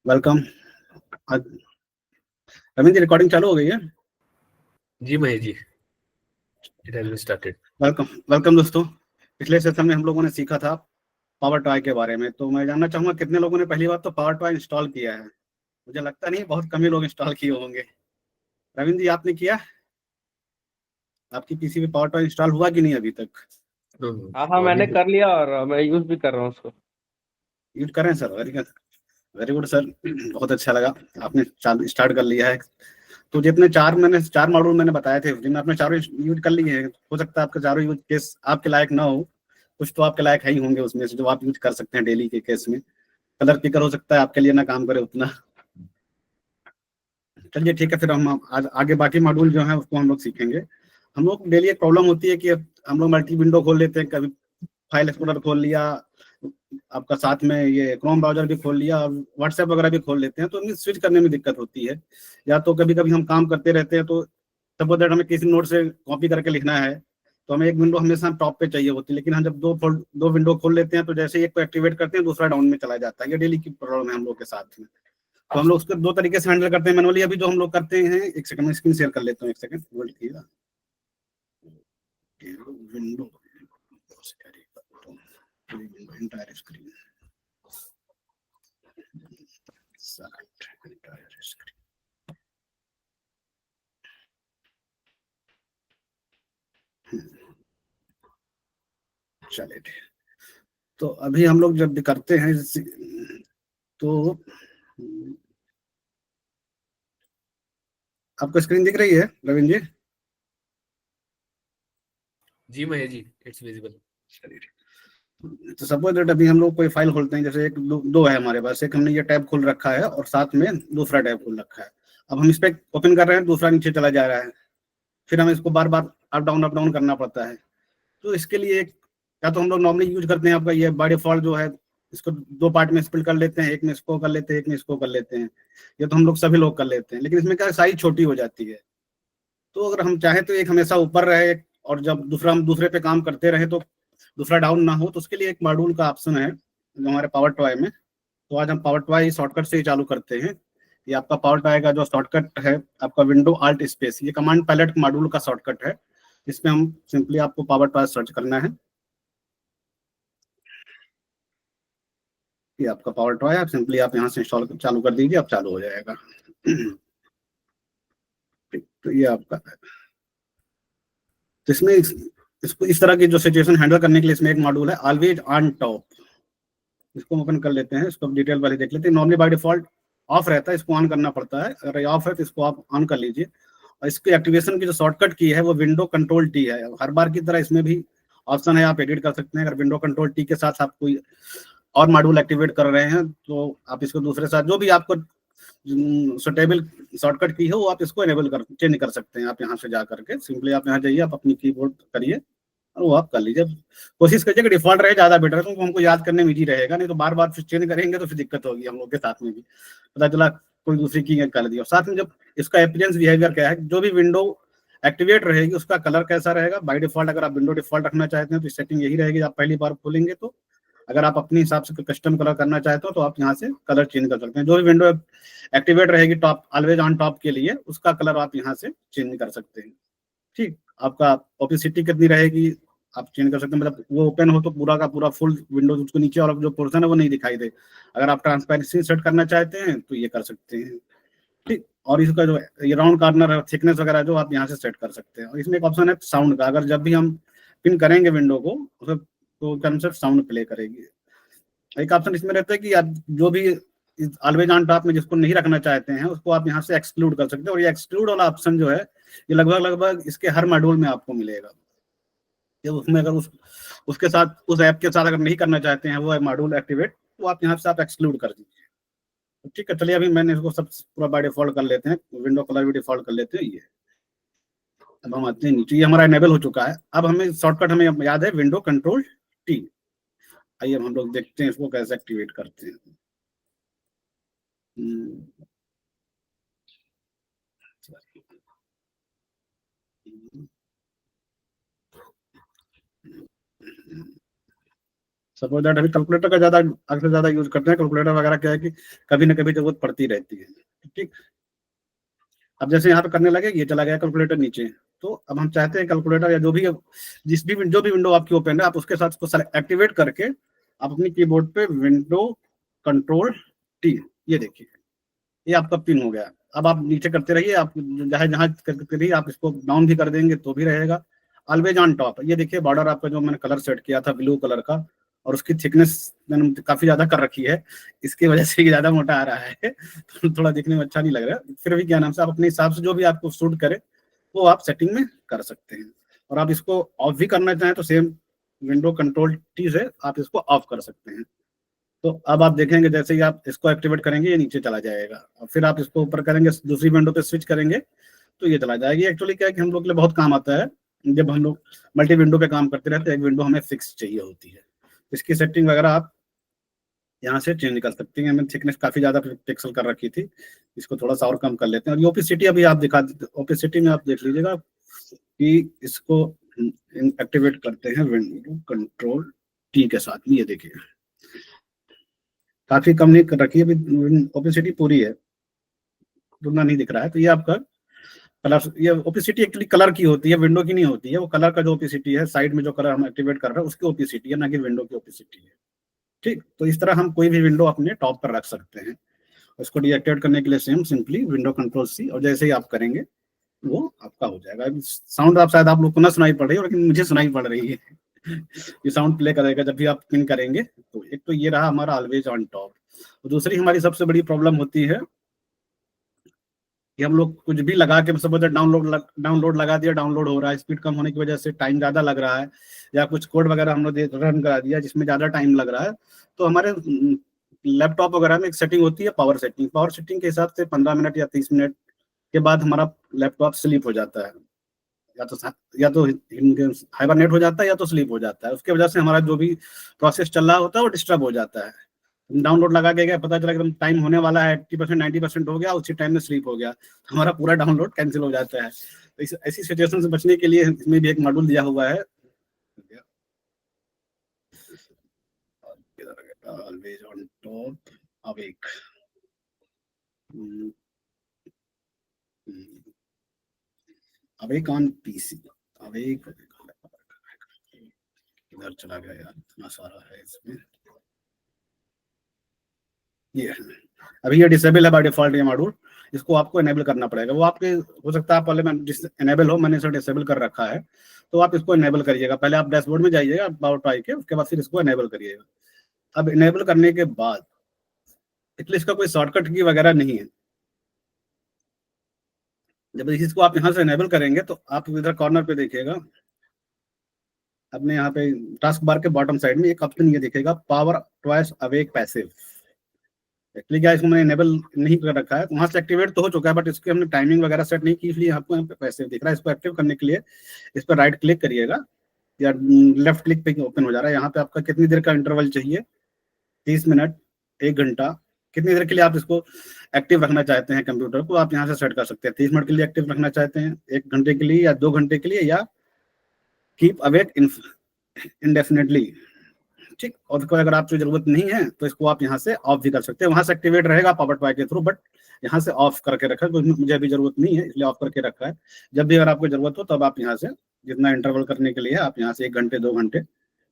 Welcome. Ravindra, recording चालू हो गई है? जी Mahesh ji, it has been started. Welcome welcome दोस्तों। पिछले सेशन में हम लोगों ने सीखा था पावर टॉय के बारे में, तो मैं जानना चाहूंगा कितने लोगों ने पहली बार तो पावर टॉय इंस्टॉल किया है। मुझे लगता नहीं, बहुत कम ही लोग इंस्टॉल किए होंगे। रविंद्र जी, आपने किया? आपकी पीसी पे पावर टॉय इंस्टॉल हुआ कि नहीं अभी तक? हाँ, मैंने कर लिया और मैं यूज भी कर रहा हूँ उसको। यूज कर रहे हैं sir? Very good, very good sir. बहुत अच्छा लगा आपने स्टार्ट कर लिया है। तो जितने चार मॉड्यूल मैंने बताए थे, जिनमें आपने चारों यूज कर लिए हैं, हो सकता है आपके चारों यूज केस आपके लायक ना हो। कुछ तो आपके लायक है ही होंगे उसमें से, जो आप यूज कर सकते हैं डेली के केस में। कलर पिकर हो सकता है आपके लिए ना काम करे उतना। चलिए ठीक है, फिर हम आज आगे बाकी मॉड्यूल जो है उसको हम लोग सीखेंगे। हम लोग डेली एक प्रॉब्लम होती है कि हम लोग मल्टी विंडो खोल लेते हैं, कभी फाइल एक्सप्लोरर खोल लिया, आपका साथ में ये क्रोम ब्राउजर भी खोल लिया और व्हाट्सएप वगैरह भी खोल लेते हैं, तो इनमें स्विच करने में दिक्कत होती है। या तो कभी कभी हम काम करते रहते हैं, तो सपोज दैट हमें किसी नोट से कॉपी करके लिखना है, तो हमें एक विंडो हमेशा टॉप पे चाहिए होती है, लेकिन हम जब दो विंडो खोल लेते हैं तो जैसे एक को एक्टिवेट करते हैं दूसरा डाउन में चला जाता है। ये डेली की प्रॉब्लम है हम लोग के साथ में। तो हम लोग उसको दो तरीके से हैंडल करते हैं मैनुअली। अभी जो हम लोग करते हैं, एक सेकंड में स्क्रीन शेयर कर लेता हूँ, एक सेकंड होल्ड कीजिएगा। विंडो एंटायर स्क्रीन चलिए। तो अभी हम लोग जब भी करते हैं तो आपको स्क्रीन दिख रही है रविंद्र जी? जी महेश जी, इट्स विजिबल। तो सपोज दैट अभी हम लोग कोई फाइल खोलते हैं, जैसे एक दो है हमारे पास, एक हमने ये टैब खोल रखा है और साथ में दूसरा टैब खोल रखा है। अब हम इस पे ओपन कर रहे हैं, दूसरा नीचे चला जा रहा है, फिर हमें इसको बार बार अप डाउन करना पड़ता है। तो इसके लिए एक, या तो हम लोग नॉर्मली यूज करते हैं आपका ये बाय डिफॉल्ट जो है, इसको दो पार्ट में स्प्लिट कर लेते हैं, एक में इसको कर लेते हैं, एक में इसको कर लेते हैं। ये तो हम लोग सभी लोग कर लेते हैं, लेकिन इसमें क्या साइज छोटी हो जाती है। तो अगर हम चाहें तो एक हमेशा ऊपर रहे और जब दूसरा हम दूसरे पे काम करते रहे तो दूसरा डाउन ना हो, तो उसके लिए एक मॉड्यूल का ऑप्शन है जो हमारे पावर टॉय में। तो आज हम पावर टॉय शॉर्टकट से ही चालू करते हैं। ये आपका पावर टॉय का जो शॉर्टकट है, आपका विंडो आल्ट स्पेस, ये कमांड पैलेट मॉड्यूल का शॉर्टकट है। इसमें हम सिंपली आपको पावर टॉय सर्च करना है। ये आपका पावर टॉय है, सिंपली आप यहाँ से इंस्टॉल चालू कर दीजिए, अब चालू हो जाएगा। तो ये आपका है। तो इसमें इसको इस तरह की जो सिचुएशन हैंडल करने के लिए इसमें एक मॉड्यूल है ऑलवेज ऑन टॉप। इसको ओपन कर लेते हैं, इसको डिटेल वाले देख लेते हैं। नॉर्मली बाय डिफॉल्ट ऑफ रहता है, इसको ऑन करना पड़ता है। अगर ये ऑफ है तो इसको आप ऑन कर लीजिए। और इसकी एक्टिवेशन की जो शॉर्टकट की है वो विंडो कंट्रोल टी है। हर बार की तरह इसमें भी ऑप्शन है, आप एडिट कर सकते हैं। अगर विंडो कंट्रोल टी के साथ आप कोई और मॉड्यूल एक्टिवेट कर रहे हैं तो आप इसको दूसरे साथ जो भी आपको सुटेबल शॉर्टकट की हो वो आप इसको एनेबल कर चेंज कर सकते हैं। आप यहाँ से जा करके सिंपली आप यहाँ जाइए, आप अपनी कीबोर्ड करिए और वो आप कर लीजिए। कोशिश करिए कि डिफॉल्ट रहे, ज्यादा बेटर है, क्योंकि हमको याद करने में इजी रहेगा। नहीं तो बार बार फिर चेंज करेंगे तो फिर दिक्कत होगी हम लोग के साथ में भी, पता चला कोई दूसरी की कर दी। और साथ में जब इसका अपीयरेंस बिहेवियर क्या है, जो भी विंडो एक्टिवेट रहेगी उसका कलर कैसा रहेगा। बाय डिफॉल्ट अगर आप विंडो डिफॉल्ट रखना चाहते हैं तो सेटिंग यही रहेगी, आप पहली बार खोलेंगे तो। अगर आप अपने हिसाब से कस्टम कलर करना चाहते हो तो आप यहाँ से कलर चेंज कर सकते हैं। जो भी विंडो एक्टिवेट रहेगी टॉप ऑलवेज ऑन टॉप के लिए, उसका कलर आप यहाँ से चेंज कर सकते हैं। ठीक, आपका ओपेसिटी कितनी रहेगी आप चेंज कर सकते हैं, मतलब वो ओपन हो तो पूरा का पूरा फुल विंडोज उसको नीचे और जो पोर्शन है वो नहीं दिखाई दे। अगर आप ट्रांसपेरेंसी सेट करना चाहते हैं तो ये कर सकते हैं। ठीक, और इसका जो ये राउंड कॉर्नर है, थिकनेस वगैरह जो आप यहाँ से सेट कर सकते हैं। और इसमें एक ऑप्शन है साउंड का, अगर जब भी हम पिन करेंगे विंडो को तो कंसेप्ट साउंड प्ले करेगी। एक ऑप्शन इसमें रहता है कि आप जो भी ऑलवेज ऑन टॉप में जिसको नहीं रखना चाहते हैं उसको आप यहाँ से एक्सक्लूड कर सकते हैं। और ये एक्सक्लूड वाला ऑप्शन जो है ये लगभग इसके हर मॉड्यूल में आपको मिलेगा। ये उसमें अगर उसके साथ उस ऐप के साथ अगर नहीं करना चाहते हैं वो मॉड्यूल एक्टिवेट, तो आप यहाँ से आप एक्सक्लूड कर दीजिए। तो ठीक है, चलिए अभी मैंने इसको सब पूरा बाय डिफॉल्ट कर लेते हैं, विंडो कलर भी डिफॉल्ट कर लेते हैं। ये अब हम आते हैं नीचे, ये हमारा इनेबल हो चुका है। अब हमें शॉर्टकट हमें याद है विंडो कंट्रोल टी। आइए हम लोग देखते हैं इसको कैसे एक्टिवेट करते हैं। सपोज दैट अभी कैलकुलेटर का ज्यादा अक्सर ज्यादा यूज करते हैं। कैलकुलेटर वगैरह क्या है कि कभी ना कभी जरूरत पड़ती रहती है, ठीक। अब जैसे यहाँ पे करने लगे, ये चला गया कैलकुलेटर नीचे, तो अब हम चाहते हैं कैलकुलेटर या जो भी जो भी विंडो आपकी ओपन है, आप उसके साथ उसको एक्टिवेट करके आप अपनी कीबोर्ड पे विंडो कंट्रोल टी, ये देखिए ये आपका पिन हो गया। अब आप नीचे करते रहिए, आप जहां जहां करते रहिए, आप इसको डाउन भी कर देंगे तो भी रहेगा। ऑलवेज ऑन टॉप, ये देखिए बॉर्डर आपका जो मैंने कलर सेट किया था ब्लू कलर का, और उसकी थिकनेस मैंने काफी ज्यादा कर रखी है, इसकी वजह से ये ज्यादा मोटा आ रहा है तो थोड़ा दिखने में अच्छा नहीं लग रहा है। फिर भी क्या नाम से आप अपने हिसाब से जो भी आपको सूट करे वो आप सेटिंग में कर सकते हैं। और आप इसको ऑफ भी करना चाहें तो सेम विंडो कंट्रोल टी से आप इसको ऑफ कर सकते हैं। तो अब आप देखेंगे जैसे ही आप इसको एक्टिवेट करेंगे ये नीचे चला जाएगा, और फिर आप इसको ऊपर करेंगे, दूसरी विंडो पे स्विच करेंगे तो ये चला जाएगा। एक्चुअली क्या है कि हम लोग के लिए बहुत काम आता है, जब हम लोग मल्टी विंडो पे काम करते रहते हैं, एक विंडो हमें फिक्स चाहिए होती है। इसकी सेटिंग वगैरह आप यहाँ से चेंज कर सकते हैं। मैंने थिकनेस काफी ज्यादा पिक्सल कर रखी थी, इसको थोड़ा सा और कम कर लेते हैं। और ये ओपेसिटी अभी आप दिखा देते, ओपेसिटी में आप देख लीजिएगा कि इसको एक्टिवेट करते हैं विंडो कंट्रोल टी के साथ में, ये देखिए काफी कम नहीं कर रखी है, अभी ओपेसिटी पूरी है, तुलना नहीं दिख रहा है। तो ये आपका कलर, ये ओपेसिटी एक्चुअली कलर की होती है, विंडो की नहीं होती है। वो कलर का जो ओपेसिटी है साइड में जो कलर हम एक्टिवेट कर रहे हैं उसकी ओपेसिटी है, ना कि विंडो की ओपेसिटी है, ठीक। तो इस तरह हम कोई भी विंडो अपने टॉप पर रख सकते हैं। उसको डीएक्टिवेट करने के लिए same simply window control C, और जैसे ही आप करेंगे वो आपका हो जाएगा। साउंड आप शायद आप लोग को ना सुनाई पड़ रही है, लेकिन मुझे सुनाई पड़ रही है ये साउंड प्ले करेगा जब भी आप पिन करेंगे। तो एक तो ये रहा हमारा ऑलवेज ऑन टॉप। दूसरी हमारी सबसे बड़ी प्रॉब्लम होती है कि हम लोग कुछ भी लगा के सब डाउनलोड लगा दिया, डाउनलोड हो रहा है, स्पीड कम होने की वजह से टाइम ज्यादा लग रहा है, या कुछ कोड वगैरह हम लोग रन करा दिया जिसमें ज्यादा टाइम लग रहा है। तो हमारे लैपटॉप वगैरह में एक सेटिंग होती है पावर सेटिंग। पावर सेटिंग के हिसाब से 15 मिनट या 30 मिनट के बाद हमारा लैपटॉप स्लीप हो जाता है, या तो हाइबरनेट हो जाता है या तो स्लीप हो जाता है। उसके वजह से हमारा जो भी प्रोसेस चल रहा होता है वो डिस्टर्ब हो जाता है। डाउनलोड लगा के गया, पता चला एकदम टाइम होने वाला है, 80% 90% हो गया, उसी टाइम में स्लीप हो गया, हमारा पूरा डाउनलोड कैंसिल हो जाता है। तो ऐसी सिचुएशन से बचने के लिए इसमें भी एक मॉड्यूल दिया हुआ है, always on top awake. Awake on PC, awake इधर चला गया यार, इतना सारा है इसमें। ये है, अभी ये डिसेबल है बाय डिफॉल्ट ये मॉड्यूल, इसको आपको एनेबल करना पड़ेगा। वो आपके हो सकता है पहले मैं जिस एनेबल हो, मैंने इसे डिसेबल कर रखा है, तो आप इसको एनेबल करिएगा। पहले आप डैशबोर्ड में जाइएगा अबाउट आई के, उसके बाद फिर इसको एनेबल करिएगा। अब इनेबल करने के बाद इसलिए इसका कोई शॉर्टकट की वगैरह नहीं है। जब इसको आप यहाँ से एनेबल करेंगे तो आप इधर कॉर्नर पे देखिएगा, अपने यहाँ पे टास्क बार के बॉटम साइड में एक ऑप्शन ये दिखेगा, power twice awake passive. Actually क्या इसको मैंने इनेबल नहीं कर रखा है, वहां से एक्टिवेट तो हो चुका है, बट इसकी हमने टाइमिंग वगैरह सेट नहीं की, इसलिए आपको यहाँ पे पैसिव दिख रहा है। इसको एक्टिव करने के लिए इस पर राइट क्लिक करिएगा, या लेफ्ट क्लिक पे ओपन हो जा रहा है। यहाँ पे आपका कितनी देर का इंटरवल चाहिए, 30 मिनट, 1 घंटा, कितनी देर के लिए आप इसको एक्टिव रखना चाहते हैं कंप्यूटर को, आप यहाँ से सेट कर सकते हैं। 30 मिनट के लिए एक्टिव रखना चाहते हैं, 1 घंटे के लिए, या 2 घंटे के लिए, या कीप अवेक इंडेफिनेटली, ठीक। और उसको अगर आपको जरूरत नहीं है तो इसको आप यहाँ से ऑफ भी कर सकते हैं। वहां से एक्टिवेट रहेगा पावर ट्वाई के थ्रू, बट यहाँ से ऑफ करके रखा है, मुझे अभी जरूरत नहीं है इसलिए ऑफ करके रखा है। जब भी अगर आपको जरूरत हो तब आप यहाँ से जितना इंटरवल करने के लिए आप यहाँ से 1 घंटे 2 घंटे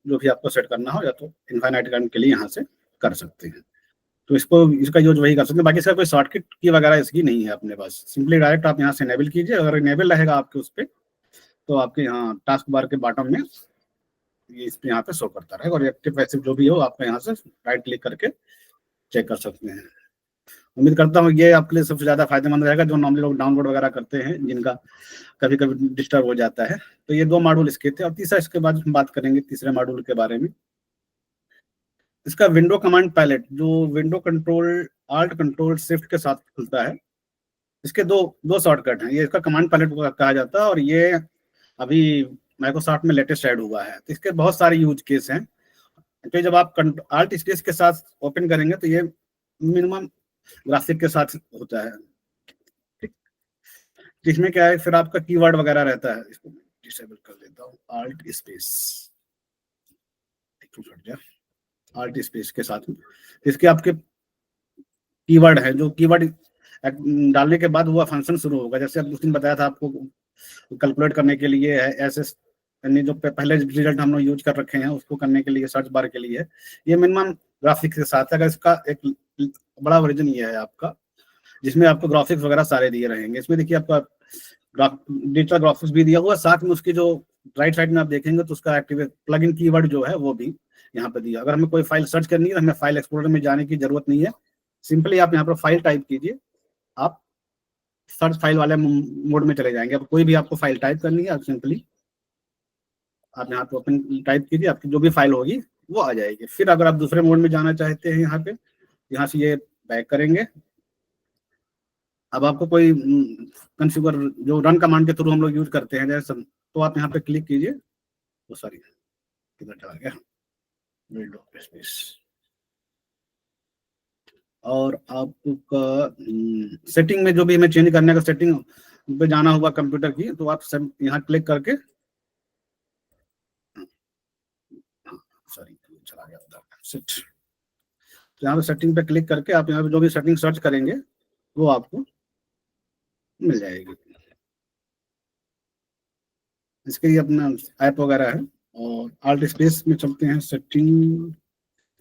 जो भी आपको सेट करना हो, या तो इनफाइनाइट टाइम के लिए यहाँ से कर सकते हैं। तो इसको इसका यूज वही कर सकते हैं, बाकी इसका कोई शॉर्टकट की वगैरह इसकी नहीं है अपने पास। सिंपली डायरेक्ट आप यहाँ से इनेबल कीजिए, अगर इनेबल रहेगा आपके उस पर तो आपके यहाँ टास्क बार के बॉटम में ये इस पे यहाँ पे शो करता रहेगा, और एक्टिव पैसिव जो भी हो आपको यहाँ से राइट क्लिक करके चेक कर सकते हैं। उम्मीद करता हूँ ये आपके लिए सबसे ज्यादा फायदेमंद रहेगा, जो नॉर्मली लोग डाउनलोड वगैरह करते हैं जिनका कभी कभी डिस्टर्ब हो जाता है। तो ये 2 मॉड्यूल इसके थे, और तीसरा इसके बाद हम बात करेंगे तीसरे मॉड्यूल के बारे में। इसका विंडो कमांड पैलेट जो window control alt control shift के साथ खुलता है, इसके दो दो शॉर्टकट हैं। ये इसका कमांड पैलेट कहा जाता है, और ये अभी माइक्रोसॉफ्ट में लेटेस्ट ऐड हुआ है। तो इसके बहुत सारे यूज केस हैं। तो जब आप आल्ट स्पेस के साथ ओपन करेंगे तो ये मिनिमम ग्राफिक के साथ होता है, ठीक। इसमें क्या है, फिर आपका कीवर्ड वगैरह रहता है। इसको डिसेबल कर देता हूँ, आल्ट स्पेस, आल्ट स्पेस के साथ में। इसके आपके कीवर्ड है, जो कीवर्ड डालने के बाद वो फंक्शन शुरू होगा। जैसे अब उस दिन बताया था आपको, कैलकुलेट करने के लिए है, ऐसे यानी जो पहले रिजल्ट हम लोग यूज कर रखे हैं उसको करने के लिए, सर्च बार के लिए ये मिनिमम ग्राफिक्स के साथ है। अगर इसका एक बड़ा वर्जन ये है आपका, जिसमें आपको ग्राफिक्स वगैरह सारे दिए रहेंगे। इसमें देखिए आपका डिजिटल ग्राफिक्स भी दिया हुआ, साथ में उसकी जो राइट साइड में आप देखेंगे तो उसका एक्टिवेट प्लग इन कीवर्ड जो है वो भी यहाँ पे दिया। अगर हमें कोई फाइल सर्च करनी है तो हमें फाइल एक्सप्लोरर में जाने की जरूरत नहीं है, सिंपली आप यहाँ पर फाइल टाइप कीजिए, आप सर्च फाइल वाले मोड में चले जाएंगे। अब कोई भी आपको फाइल टाइप करनी है, आप सिंपली आप यहाँ पे ओपन टाइप कीजिए, आपकी जो भी फाइल होगी वो आ जाएगी। फिर अगर आप दूसरे मोड में जाना चाहते हैं यहाँ पे, यहाँ से ये बैक करेंगे। अब आपको कोई कॉन्फ़िगर जो रन कमांड के थ्रू हम लोग यूज करते हैं जैसे, तो आप यहाँ पे क्लिक कीजिए। तो सॉरी किधर चला गया, विंडो स्पेस, और आपका सेटिंग में जो भी हमें चेंज करने का, सेटिंग पे जाना होगा कंप्यूटर की, तो आप सब यहाँ क्लिक करके, सॉरी चला गया उधर, सेट, तो यहाँ पे सेटिंग पे क्लिक करके आप यहाँ पे जो भी सेटिंग सर्च करेंगे वो आपको मिल जाएगी। इसके लिए अपना ऐप वगैरह है। और आल्ट स्पेस में चलते हैं, सेटिंग,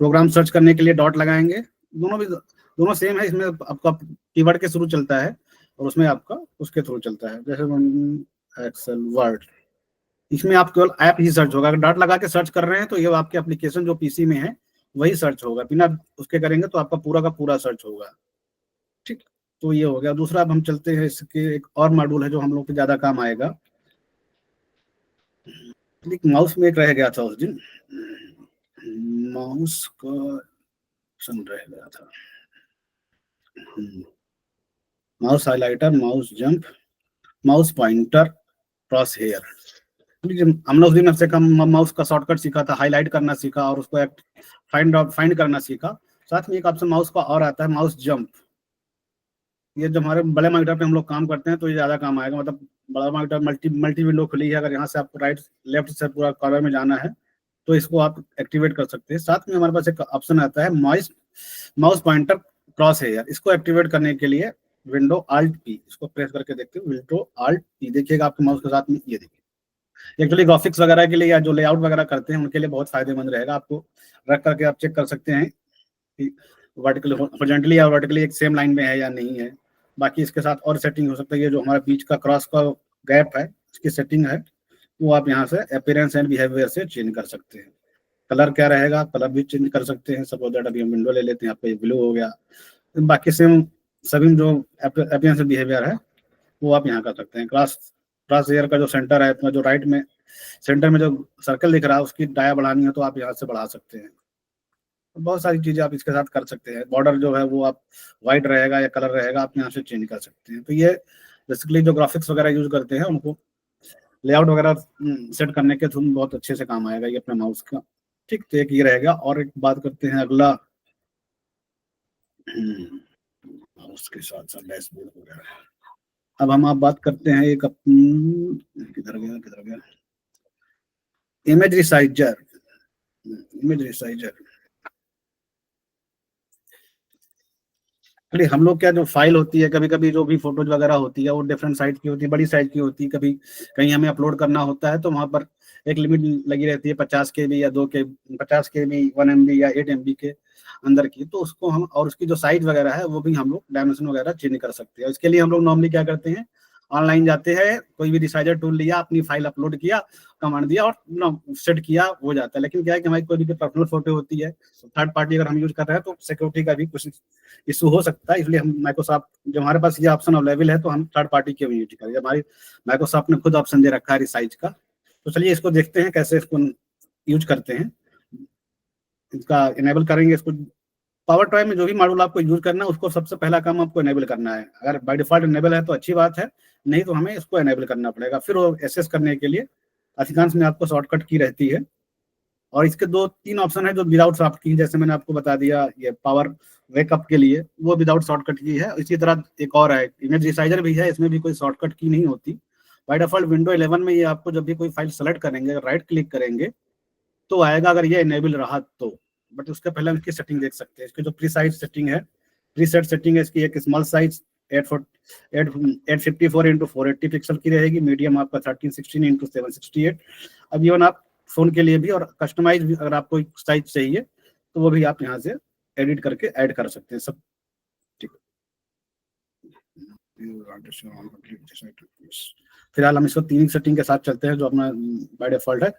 प्रोग्राम सर्च करने के लिए डॉट लगाएंगे। दोनों सेम है, इसमें आपका कीवर्ड के थ्रू चलता है और उसमें आपका उसके थ्रू चलता है। जैसे एक्सेल, वर्ड, इसमें आप केवल ऐप ही सर्च होगा। अगर डॉट लगा के सर्च कर रहे हैं तो ये आपके एप्लीकेशन जो पीसी में है वही सर्च होगा, बिना उसके करेंगे तो आपका पूरा का पूरा सर्च होगा। ठीक, तो ये हो गया। दूसरा अब हम चलते हैं, इसके एक और मॉड्यूल है जो हम लोग को ज्यादा काम आएगा। माउस में एक रह गया था उस दिन, माउस का ऑप्शन रह गया था, mouse highlighter, mouse jump, mouse pointer, cross hair. हम लोग उस दिन से कम माउस का शॉर्टकट सीखा था, हाईलाइट करना सीखा और उसको फाइंड करना सीखा। साथ में एक ऑप्शन माउस का और आता है, माउस जंप। ये जो हमारे बड़े मॉनिटर पे हम लोग काम करते हैं तो ये ज्यादा काम आएगा। मतलब बड़ा मॉनिटर मल्टी विंडो खुली है, अगर यहाँ से आपको राइट लेफ्ट से पूरा कॉर्नर में जाना है तो इसको आप एक्टिवेट कर सकते हैं। साथ में हमारे पास एक ऑप्शन आता है माउस पॉइंटर क्रॉस हेयर। इसको एक्टिवेट करने के लिए विंडो आल्ट पी, इसको प्रेस करके देखते हैं, विंडो आल्ट पी, देखिएगा आपके माउस के साथ में ये देखिए। एक्चुअली ग्राफिक्स वगैरह के लिए या जो लेआउट वगैरह करते हैं उनके लिए बहुत फायदेमंद रहेगा। आपको रख करके आप चेक कर सकते हैं कि वर्टिकली, हॉरिजॉन्टली या वर्टिकली एक सेम लाइन में है या नहीं है। बाकी इसके साथ और सेटिंग हो सकता है, ये जो हमारा बीच का क्रॉस का गैप है इसकी सेटिंग है, वो आप यहाँ से अपीयरेंस एंड बिहेवियर से चेंज कर सकते हैं। कलर क्या रहेगा, कलर भी चेंज कर सकते हैं। सपोज दैट अभी हम विंडो ले लेते हैं, आपका ये ब्लू हो गया। बाकी सेम सभी जो अपीयरेंस एंड बिहेवियर है वो आप यहाँ कर सकते हैं। क्रॉस हेयर का जो सेंटर है, जो राइट में सेंटर में जो सर्कल दिख रहा है उसकी डाया बढ़ानी है तो आप यहाँ से बढ़ा सकते हैं। बहुत सारी चीजें आप इसके साथ कर सकते हैं। बॉर्डर जो है वो आप व्हाइट रहेगा या कलर रहेगा, आप यहाँ से चेंज कर सकते हैं। तो ये बेसिकली जो ग्राफिक्स वगैरह यूज करते हैं उनको लेआउट वगैरह सेट करने के थ्रू बहुत अच्छे से काम आएगा ये अपने माउस का। ठीक, तो एक ये रहेगा। और एक बात करते हैं अगला, माउस के साथ साथ डैशबोर्ड वगैरह। अब हम आप बात करते हैं एक किधर गया, इमेज रिसाइजर। हम लोग क्या, जो फाइल होती है, कभी कभी जो भी फोटोज वगैरह होती है वो डिफरेंट साइज की होती है, बड़ी साइज की होती है। कभी कहीं हमें अपलोड करना होता है तो वहां पर एक लिमिट लगी रहती है 50 KB या 50 KB, 1 MB या 8 MB के अंदर की। तो उसको हम, और उसकी जो साइज वगैरह है वो भी हम लोग डायमेंशन वगैरह चेंज कर सकते हैं। इसके लिए हम लोग नॉर्मली क्या करते हैं, ऑनलाइन जाते हैं, कोई भी रिसाइजर टूल लिया, अपनी फाइल अपलोड किया, कमांड दिया और सेट किया, हो जाता है। लेकिन क्या है कि हमारी कोई भी पर्सनल फोटो होती है, थर्ड पार्टी अगर हम यूज कर रहे हैं तो सिक्योरिटी का भी कुछ इशू हो सकता है। इसलिए हम माइक्रोसॉफ्ट, जब हमारे पास ये ऑप्शन अवेलेबल है तो हम थर्ड पार्टी के यूज करें। हमारी माइक्रोसॉफ्ट ने खुद ऑप्शन दे रखा है रिसाइज का। तो चलिए इसको देखते हैं कैसे इसको यूज करते हैं। इसका इनेबल करेंगे इसको। पावर ट्राई में जो भी मॉड्यूल आपको यूज करना है उसको सबसे पहला काम आपको इनेबल करना है। अगर बाय डिफॉल्ट इनेबल है तो अच्छी बात है, नहीं तो हमें इसको इनेबल करना पड़ेगा। फिर वो एक्सेस करने के लिए अधिकांश में आपको शॉर्टकट की रहती है। और इसके 2-3 ऑप्शन है जो विदाउट शॉर्टकट की, जैसे मैंने आपको बता दिया, ये पावर वेकअप के लिए वो विदाउट शॉर्टकट की है। इसी तरह एक और है, इमेज रिसाइजर भी है, इसमें भी कोई शॉर्टकट की नहीं होती। बाय डिफॉल्ट विंडो 11 में ये आपको जब भी कोई फाइल सेलेक्ट करेंगे, राइट क्लिक करेंगे तो आएगा, अगर ये इनेबल रहा तो। बट उसके पहले हम इसकी सेटिंग देख सकते हैं। इसकी जो प्रीसाइज सेटिंग है, प्रीसेट सेटिंग है इसकी, एक स्मॉल साइज 854 इंटू 480 पिक्सल की रहेगी, मीडियम आपका 1316 इंटू 768। अब इवन आप फोन के लिए भी और कस्टमाइज भी अगर आपको साइज चाहिए तो वो भी आप यहाँ से एडिट करके ऐड कर सकते हैं सब। ठीक फिलहाल हम इसको 3 सेटिंग के साथ चलते हैं जो अपना बाय डिफॉल्ट है।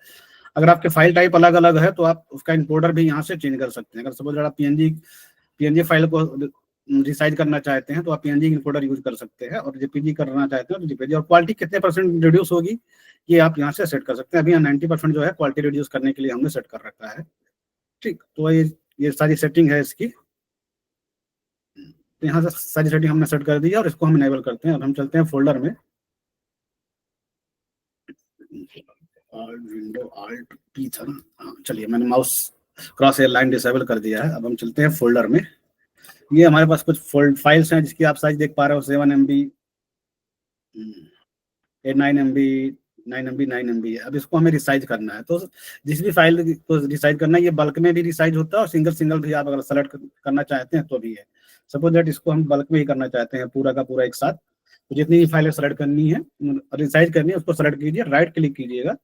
अगर आपके फाइल टाइप अलग अलग है तो आप उसका इंपोर्टर भी यहाँ से चेंज कर सकते हैं। अगर सपोज आप पीएनजी फाइल को रिसाइज करना चाहते हैं तो आप पीएनजी इंपोर्टर यूज कर सकते हैं, और जेपीजी करना चाहते हैं तो जेपीजी। और क्वालिटी कितने % रिड्यूस होगी ये आप यहाँ से सेट कर सकते हैं। अभी 90% जो है क्वालिटी रिड्यूस करने के लिए हमने सेट कर रखा है। ठीक, तो ये सारी सेटिंग है इसकी। तो यहाँ से सारी सेटिंग हमने सेट कर दी है और इसको हम इनेबल करते हैं। और हम चलते हैं फोल्डर में, विंडो आल्ट पी था ना, हाँ चलिए मैंने mouse cross hair line disable कर दिया है। अब हम चलते हैं फोल्डर में। ये हमारे पास कुछ फाइल्स हैं जिसकी आप साइज देख पा रहे हो, 7 MB, 9 MB, 9 MB, 9 MB है। अब इसको हमें रिसाइज करना है, तो जिस भी फाइल को रिसाइज करना है ये बल्क में भी रिसाइज होता है और सिंगल सिंगल भी आप अगर सेलेक्ट करना चाहते हैं तो भी है। सपोज दैट इसको हम बल्क में ही करना चाहते हैं पूरा का पूरा एक साथ, तो जितनी भी फाइलें सेलेक्ट करनी है रिसाइज करनी है उसको सेलेक्ट कीजिए, राइट क्लिक कीजिएगा।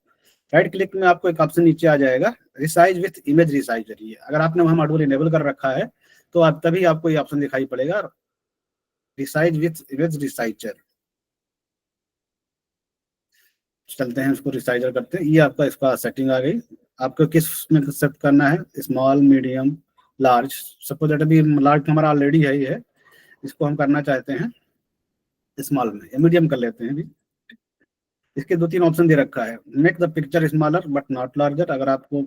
राइट क्लिक में आपको एक ऑप्शन नीचे आ जाएगा, रिसाइज विथ इमेज रिसाइजर। अगर आपने वहां मॉड्यूल इनेबल कर रखा है तो आप तभी आपको ये ऑप्शन दिखाई पड़ेगा, रिसाइज विथ इमेज रिसाइजर। चलते हैं उसको रिसाइजर करते हैं। ये आपका इसका सेटिंग आ गई। आपको किस में सेट करना है, small, medium, large. Suppose that अभी लार्ज हमारा ऑलरेडी है, ये है, इसको हम करना चाहते हैं स्मॉल में, मीडियम कर लेते हैं। अभी इसके 2-3 ऑप्शन दे रखा है, make the picture smaller but not larger. अगर आपको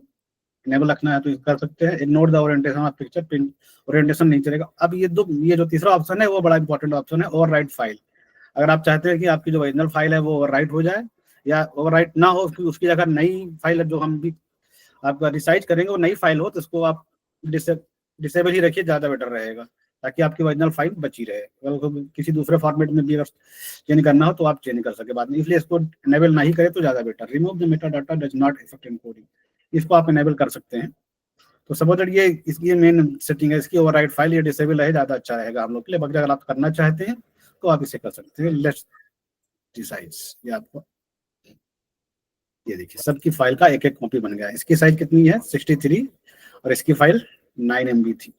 इनेबल रखना है तो कर सकते हैं। Ignore the orientation of picture, print orientation नहीं चलेगा। अब ये जो तीसरा ऑप्शन है वो बड़ा इंपॉर्टेंट ऑप्शन है, ओवरराइट फाइल। अगर आप चाहते हैं कि आपकी जो ओरिजिनल फाइल है वो ओवरराइट हो जाए या ओवरराइट ना हो, उसकी जगह नई फाइल है जो हम भी आपका रिसाइज करेंगे वो नई फाइल हो, तो इसको आप डिसेबल ही रखिए, ज्यादा बेटर रहेगा, ताकि आपकी ओरिजिनल फाइल बची रहे। अगर किसी दूसरे फॉर्मेट में भी अगर चेंज करना हो तो आप चेंज कर सके बाद में, इसलिए इसको इनेबल नहीं करें तो ज्यादा better. Remove the Meta data does not effect encoding, इसको आप इनेबल कर सकते हैं। तो सपोज ये इसकी मेन सेटिंग है, इसकी ओवरराइट फाइल ये डिसेबल है, ज्यादा अच्छा रहेगा हम लोग के लिए। बाकी अगर आप करना चाहते हैं तो आप इसे कर सकते हैं। लेट्स रिसाइज, ये आपको ये देखिए सबकी फाइल का एक एक कॉपी बन गया है। इसकी साइज कितनी है 63 और इसकी फाइल 9 MB थी।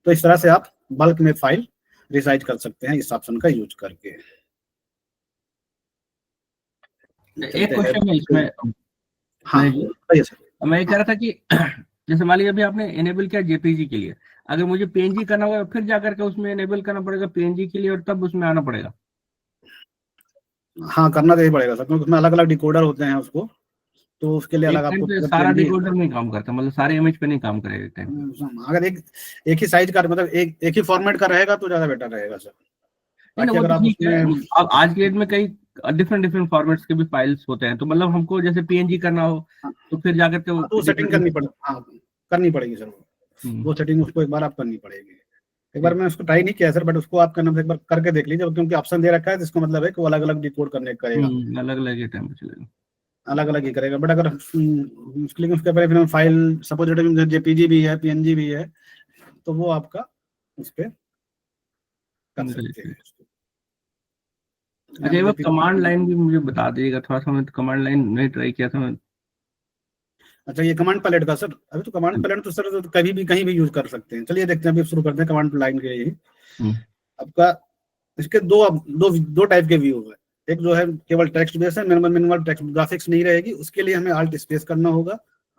तो इस तरह से आप बल्क में फाइल रिसाइज कर सकते हैं इस ऑप्शन का यूज करके। एक क्वेश्चन है इसमें, हाँ मैं ये कह रहा था कि जैसे मान लीजिए अभी आपने इनेबल किया जेपीजी के लिए, अगर मुझे पीएनजी करना होगा फिर जाकर के उसमें इनेबल करना पड़ेगा पीएनजी के लिए और तब उसमें आना पड़ेगा? हाँ करना तो ही पड़ेगा सर, क्योंकि उसमें अलग अलग डिकोडर होते हैं उसको, तो उसके लिए अलग आपको सारा डिकोडर नहीं काम करता, मतलब सारे इमेज पे नहीं काम करेगा। अगर एक ही साइज का मतलब एक ही फॉर्मेट का रहेगा तो ज्यादा बेटर रहेगा सर। अगर आप अब आज के डेट में कई डिफरेंट फॉर्मेट्स के भी फाइल्स होते हैं, तो मतलब हमको जैसे पीएनजी करना हो तो फिर जाकर के तो सेटिंग करनी पड़ेगी सर। वो सेटिंग उसको एक बार आप करनी पड़ेगी। एक बार मैंने उसको ट्राई नहीं किया सर, बट उसको आप करना एक बार करके देख लीजिए, क्योंकि ऑप्शन दे रखा है तो इसका मतलब है कि वो अलग अलग डिकोड करने करेगा, अलग अलग ही टाइम चलेगा, अलग अलग ही करेगा। बट अगर उसके पहले फाइल सपोज जेपीजी भी है, पीएनजी भी है, तो वो आपका उस पर कर सकते हैं। अच्छा, वो कमांड लाइन भी मुझे बता दीजिएगा थोड़ा सा, मैं कमांड लाइन नहीं ट्राई किया था मैं। अच्छा, ये कमांड पैलेट का सर, अभी तो कमांड पैलेट तो सर तो कभी भी कहीं भी यूज कर सकते हैं। चलिए देखते हैं, अभी शुरू करते हैं कमांड लाइन के लिए। आपका इसके दो टाइप के व्यू है। एक जो है केवल टेक्स्ट बेस है, मिनिमल टेक्स्ट ग्राफिक्स नहीं रहेगी, उसके लिए हमें आल्ट स्पेस करना होगा।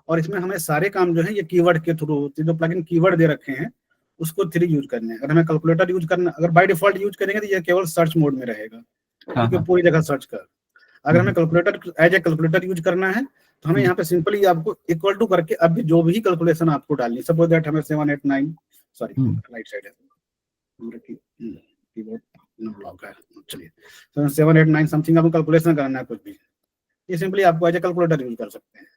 और इसमें हमें सारे काम जो है ये कीवर्ड के थ्रू होते हैं, जो प्लगइन कीवर्ड दे रखे हैं उसको थ्रू यूज करने हैं। अगर हमें कैलकुलेटर यूज करना, अगर बाय डिफॉल्ट यूज करेंगे तो ये केवल सर्च मोड में रहेगा, क्योंकि पूरी जगह सर्च कर। अगर हमें calculator as a calculator use करना है तो हमें यहाँ पे सिंपली आपको इक्वल टू करके अब जो भी कैलकुलेशन आपको डालनी, सपोज दैट हमें 789 सॉरी राइट साइड है कीबोर्ड ब्लॉक है, चलिए 789 समथिंग आपको कैलकुलेशन करना है कुछ भी, ये सिंपली आपको एज ए कैलकुलेटर यूज कर सकते हैं।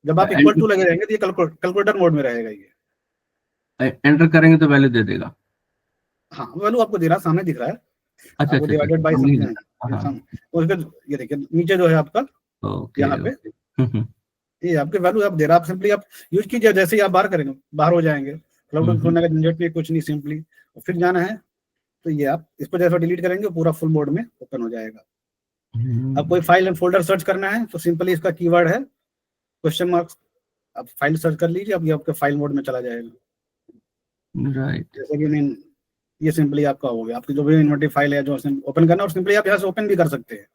जब आप इक्वल टू लगे रहेंगे तो ये कैलकुलेटर मोड में रहेगा। ये एंटर करेंगे तो वैल्यू दे देगा। हाँ, वैल्यू आपको दे रहा, सामने दिख रहा है। अच्छा, डिवाइडेड बाय समथिंग। ये देखिए नीचे जो है आपका यहाँ पे ये आपके वैल्यू आप दे रहा, आप सिंपली आप यूज कीजिए, जैसे ही आप बाहर करेंगे बाहर हो जाएंगे, क्लाउड खोलने का झंझट नहीं, कुछ नहीं, सिंपली फिर जाना है तो ये आप इसको जैसे डिलीट करेंगे पूरा फुल मोड में ओपन हो जाएगा। अब कोई फाइल एंड फोल्डर सर्च करना है तो सिंपली इसका कीवर्ड है क्वेश्चन मार्क, आप फाइल सर्च कर लीजिए, अब ये आपके फाइल मोड में चला जाएगा। राइट, जैसे कि ये सिंपली आपका हो गया, आपकी जो भी इन्वेंटरी फाइल है जो ओपन करना, और सिंपली आप यहाँ से ओपन भी कर सकते हैं।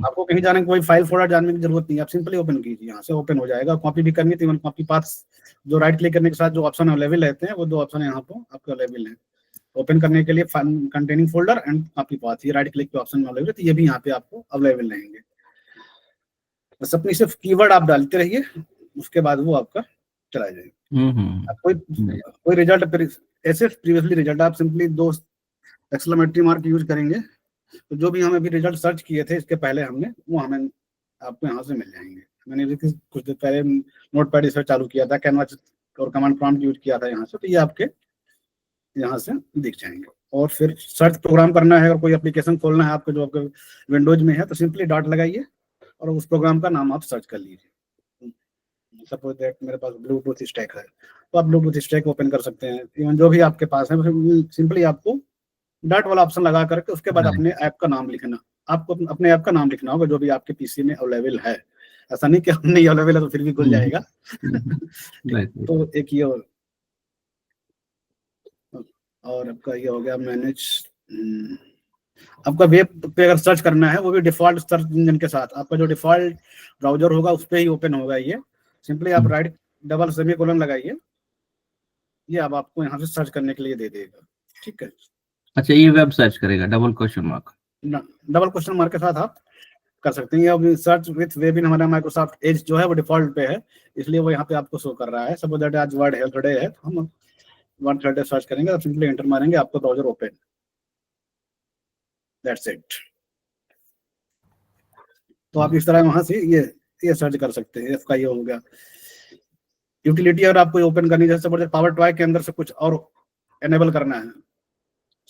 आपको कहीं जाने की कोई फाइल फोल्डर जानने की जरूरत नहीं है, आप सिंपली ओपन कीजिए, यहाँ से ओपन हो जाएगा। कॉपी भी करनी थी, कॉपी पाथ जो राइट क्लिक करने के साथ जो ऑप्शन अवेलेबल रहते हैं वो 2 ऑप्शन यहाँ पर आपके अवेलेबल है ओपन करने के लिए, containing folder and copy path, ये राइट क्लिक के ऑप्शन में अवेलेबल है, तो ये भी यहाँ पे आपको अवेलेबल रहेंगे। बस अपनी सिर्फ कीवर्ड आप डालते रहिए, उसके बाद वो आपका चला जाएगा। कोई रिजल्ट ऐसे प्रीवियसली रिजल्ट आप सिंपली 2 एक्सक्लेमेटरी मार्क यूज करेंगे तो जो भी हमें अभी रिजल्ट सर्च किए थे इसके पहले हमने, वो हमें आपको यहाँ से मिल जाएंगे। मैंने भी कुछ देर पहले नोटपैड इस चालू किया था, कैनवास और कमांड प्रॉम्प्ट यूज किया था यहाँ से, तो ये आपके यहाँ से दिख जाएंगे। और फिर सर्च प्रोग्राम करना है और कोई एप्लीकेशन खोलना है आपको जो आपके विंडोज में है तो सिंपली डॉट लगाइए और उस प्रोग्राम का नाम आप सर्च कर लीजिए। सपोज दैट मेरे पास ब्लूटूथ स्टैक है तो आप ब्लूटूथ स्टैक ओपन कर सकते हैं, इवन जो भी आपके पास है सिंपली आपको डॉट वाला ऑप्शन लगा करके उसके बाद अपने ऐप का नाम लिखना, आपको अपने ऐप का नाम लिखना होगा जो भी आपके पीसी में अवेलेबल है। ऐसा नहीं कि हम नहीं अवेलेबल है तो फिर भी खुल जाएगा। तो एक ये और आपका ये हो गया मैनेज। आपका वेब पे अगर सर्च करना है वो भी डिफॉल्ट सर्च इंजन के साथ, आपका जो डिफॉल्ट ब्राउजर होगा उस पर ही ओपन होगा। ये सिंपली आप राइट डबल सेमीकोलन लगाइए, ये अब आपको यहाँ से सर्च करने के लिए दे देगा। ठीक है, अच्छा ये वेब सर्च करेगा double question mark, double question mark के साथ आप कर सकते हैं। अब सर्च विथ वेब इन हमारा माइक्रोसॉफ्ट एज जो है वो डिफॉल्ट पे है, इसलिए वो यहाँ पे आपको शो कर रहा है। सपोज दैट आज वर्ड हेल्थ डे है तो हम वर्ड हेल्थ डे सर्च करेंगे, आप सिंपली एंटर मारेंगे, आपको ब्राउजर ओपन, दैट्स इट। तो आप इस तरह वहां से ये सर्च कर सकते हैं। इसका ये हो गया यूटिलिटी। अगर आपको ओपन करनी है, जैसे पावर ट्वाई के अंदर से कुछ और एनेबल करना है,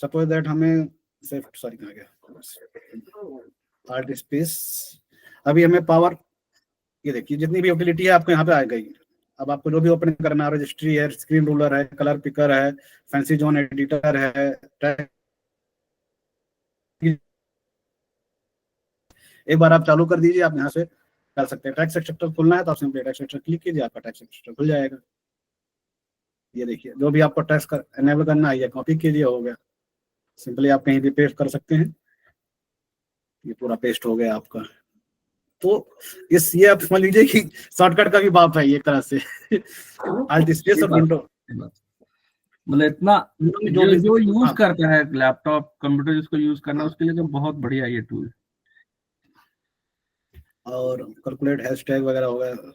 सपोज दैट हमें सॉरी कहाँ गया आर्ट स्पेस, अभी हमें पावर, ये देखिए जितनी भी यूटिलिटी है आपको यहाँ पे आ गई। अब आपको जो भी ओपन करना है, रजिस्ट्री है, स्क्रीन रूलर है, कलर पिकर है, फैंसी जोन एडिटर है, एक बार आप चालू कर दीजिए, आप यहाँ से कर सकते हैं। टैक्स एक्सट्रैक्टर खोलना है तो आप सिंपली टैक्स एक्सट्रैक्टर क्लिक कीजिए, आपका टैक्स एक्सट्रैक्टर खुल जाएगा। ये देखिए जो भी आपको टैक्स एनेबल करना है ये कॉपी कीजिए, हो गया। सिंपली आप कहीं भी पेस्ट कर सकते हैं, ये पूरा पेस्ट हो गया आपका। तो ये आप समझ लीजिए कि शॉर्टकट का भी बाप है ये तरह से। अल्ट स्पेस और विंडो, मतलब इतना जो यूज करता है लैपटॉप कंप्यूटर जिसको यूज करना उसके लिए तो बहुत बढ़िया ये टूल। और कैलकुलेट हैशटैग वगैरह हो गया।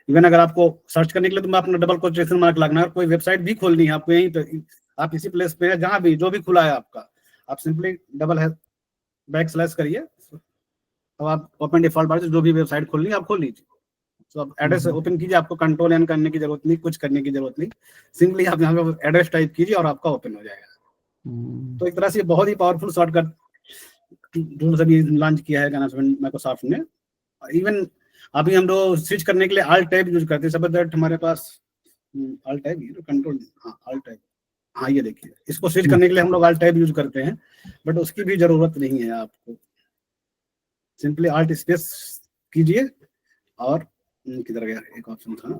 इवन अगर आपको सर्च करने के लिए तो मैं अपना डबल क्वोटेशन मार्क लगना है, कोई वेबसाइट भी खोलनी है आपको यहीं पे, आप इसी प्लेस पे है जहां भी जो भी खुला है आपका, आप सिंपली डबल है बैक स्लैश करिए, अब आप ओपन डिफॉल्ट बार से जो भी वेबसाइट खोलनी है आप खोल लीजिए। तो आप एड्रेस ओपन कीजिए, आपको कंट्रोल एन करने की जरूरत नहीं, कुछ करने की जरूरत नहीं, सिंपली आप यहाँ पे एड्रेस टाइप कीजिए और आपका ओपन हो जाएगा। तो एक तरह से बहुत ही पावरफुल शॉर्टकट टूल अभी लॉन्च किया है माइक्रोसॉफ्ट ने। इवन अभी हम लोग स्विच करने के लिए ऑल्ट टैब यूज करते हैं, सब दैट हमारे पास ऑल्ट टैब कंट्रोल, हाँ ऑल्ट टैब, हाँ ये देखिए इसको स्विच करने के लिए हम लोग ऑल्ट टैब यूज करते हैं, बट उसकी भी जरूरत नहीं है आपको। सिंपली ऑल्ट स्पेस कीजिए और किधर गया एक ऑप्शन था ना,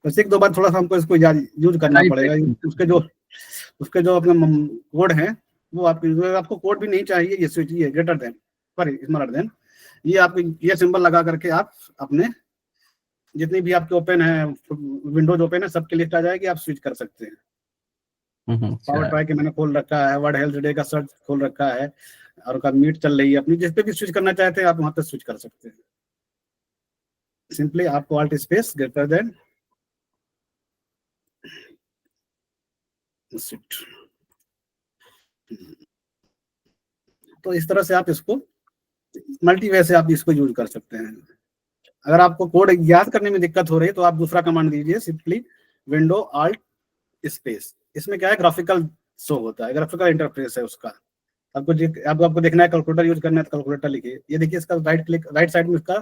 बस एक दो बार थोड़ा सा हमको इसको यूज करना पड़ेगा। उसके जो अपने कोड है वो आपको कोड भी नहीं चाहिए, ये स्विच ये ग्रेटर देन स्मॉलर देन, ये आप ये सिंबल लगा करके आप अपने जितनी भी आपके ओपन है विंडोज ओपन है सबके लिस्ट आ जाएगी, आप स्विच कर सकते हैं। पावर ट्राई के मैंने खोल रखा है, वर्ड हेल्थ डे का सर्च खोल रखा है और का मीट चल रही है अपनी, जिस पे भी स्विच करना चाहते हैं आप वहां पे स्विच कर सकते हैं। सिंपली आपको ऑल्ट स्पेस ग्रेटर देन तो इस तरह से आप इसको मल्टी वे से आप इसको यूज कर सकते हैं। अगर आपको कोड याद करने में दिक्कत हो रही है तो आप दूसरा कमांड दीजिए, सिंपली विंडो ऑल्ट स्पेस, इसमें क्या है ग्राफिकल शो होता है, ग्राफिकल इंटरफेस है उसका, आपको देखना है कैलकुलेटर यूज करना है तो कैलकुलेटर लिखिए। ये देखिए इसका राइट साइड में इसका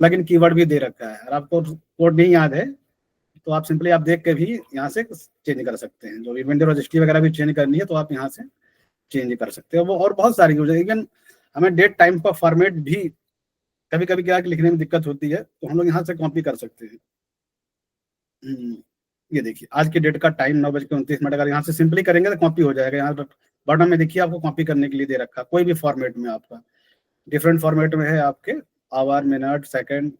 प्लगइन कीवर्ड भी दे रखा है। और आपको कोड नहीं याद है तो आप सिंपली आप देख के भी यहाँ से चेंज कर सकते हैं। जो इवेंट रजिस्ट्री वगैरह भी चेंज करनी है तो आप यहाँ से चेंज कर सकते हो। वो और बहुत सारी यूज है। इवन हमें डेट टाइम का फॉर्मेट भी कभी कभी क्या लिखने में दिक्कत होती है तो हम लोग यहाँ से कॉपी कर सकते हैं। ये देखिए आज की डेट का टाइम 9:29 अगर यहाँ से सिंपली करेंगे तो कॉपी हो जाएगा। यहाँ बॉटम में देखिए आपको कॉपी करने के लिए दे रखा, कोई भी फॉर्मेट में आपका डिफरेंट फॉर्मेट में है आपके, hour, minute, second,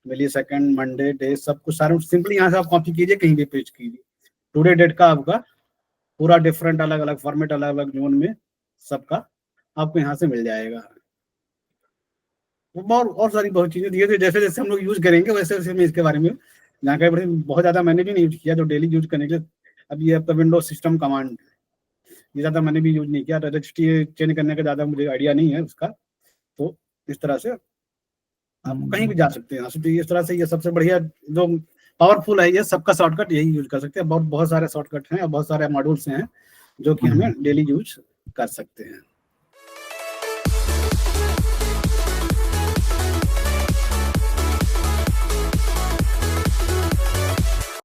millisecond, Monday, day, सब कुछ सारे सिंपली यहाँ से आप कॉपी कीजिए, कहीं भी पेस्ट कीजिए। टुडे डेट का आपका पूरा डिफरेंट अलग अलग फॉर्मेट अलग अलग जोन में सबका आपको यहाँ से मिल जाएगा। और सारी बहुत चीजें धीरे जैसे जैसे हम लोग यूज करेंगे वैसे वैसे मैं इसके बारे में जानकारी बहुत ज्यादा मैंने भी नहीं यूज किया। जो डेली यूज करने के लिए अब ये आपका विंडोज सिस्टम कमांड, ये ज्यादा मैंने भी यूज नहीं किया। रजिस्ट्री चेंज करने का ज्यादा मुझे आइडिया नहीं है उसका। तो इस तरह से आप कहीं भी जा सकते हैं। तो इस तरह से ये सबसे बढ़िया जो पावरफुल है, ये सबका शॉर्टकट यही यूज कर सकते हैं। बहुत सारे शॉर्टकट हैं और बहुत सारे मॉड्यूल्स हैं जो कि हमें डेली यूज कर सकते हैं।